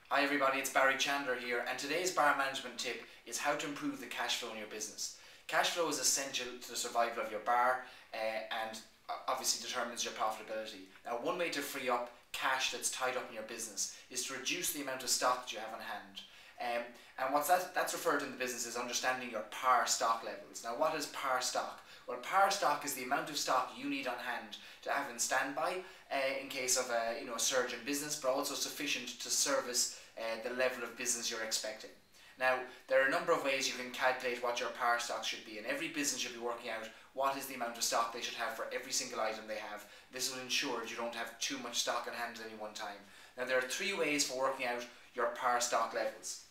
Hi everybody, it's Barry Chandler here, and today's bar management tip is how to improve the cash flow in your business. Cash flow is essential to the survival of your bar and obviously determines your profitability. Now, one way to free up cash that's tied up in your business is to reduce the amount of stock that you have on hand. And what's that's referred to in the business is understanding your par stock levels. Now, what is par stock? Well, par stock is the amount of stock you need on hand to have in standby in case of a surge in business, but also sufficient to service the level of business you're expecting. Now, there are a number of ways you can calculate what your par stock should be, and every business should be working out what is the amount of stock they should have for every single item they have. This will ensure that you don't have too much stock on hand at any one time. Now, there are three ways for working out your par stock levels.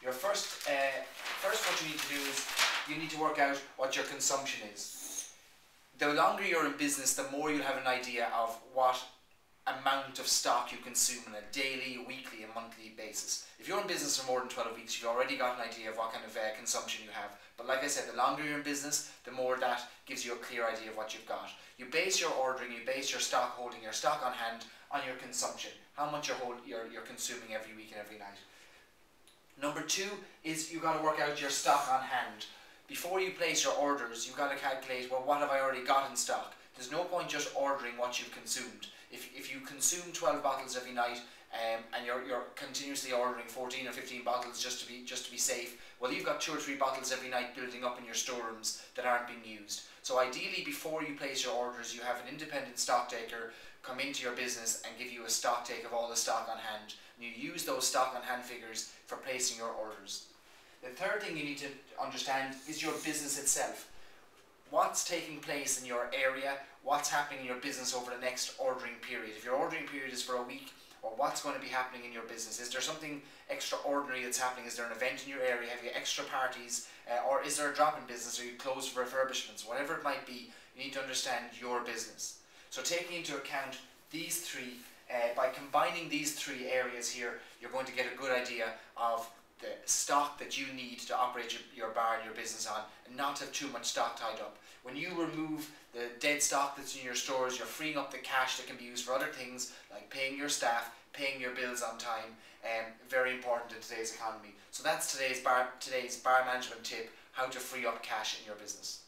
Your first what you need to do is you need to work out what your consumption is. The longer you're in business, the more you'll have an idea of what amount of stock you consume on a daily, weekly and monthly basis. If you're in business for more than 12 weeks, you've already got an idea of what kind of consumption you have. But like I said, the longer you're in business, the more that gives you a clear idea of what you've got. You base your ordering, you base your stock holding, your stock on hand on your consumption. How much you're consuming every week and every night. Number two is you've got to work out your stock on hand. Before you place your orders, you've got to calculate, well, what have I already got in stock? There's no point just ordering what you've consumed. If you consume 12 bottles every night and you're continuously ordering 14 or 15 bottles just to be safe, well, you've got 2 or 3 bottles every night building up in your storerooms that aren't being used. So ideally, before you place your orders, you have an independent stock taker come into your business and give you a stock take of all the stock on hand. And you use those stock on hand figures for placing your orders. The third thing you need to understand is your business itself. What's taking place in your area, what's happening in your business over the next ordering period. If your ordering period is for a week, or what's going to be happening in your business. Is there something extraordinary that's happening? Is there an event in your area? Have you extra parties? Or is there a drop in business? Are you closed for refurbishments? Whatever it might be, you need to understand your business. So taking into account these three, by combining these three areas here, you're going to get a good idea of the stock that you need to operate your bar and your business on, and not have too much stock tied up. When you remove the dead stock that's in your stores, you're freeing up the cash that can be used for other things like paying your staff, paying your bills on time. Very important in today's economy. So that's today's bar management tip: how to free up cash in your business.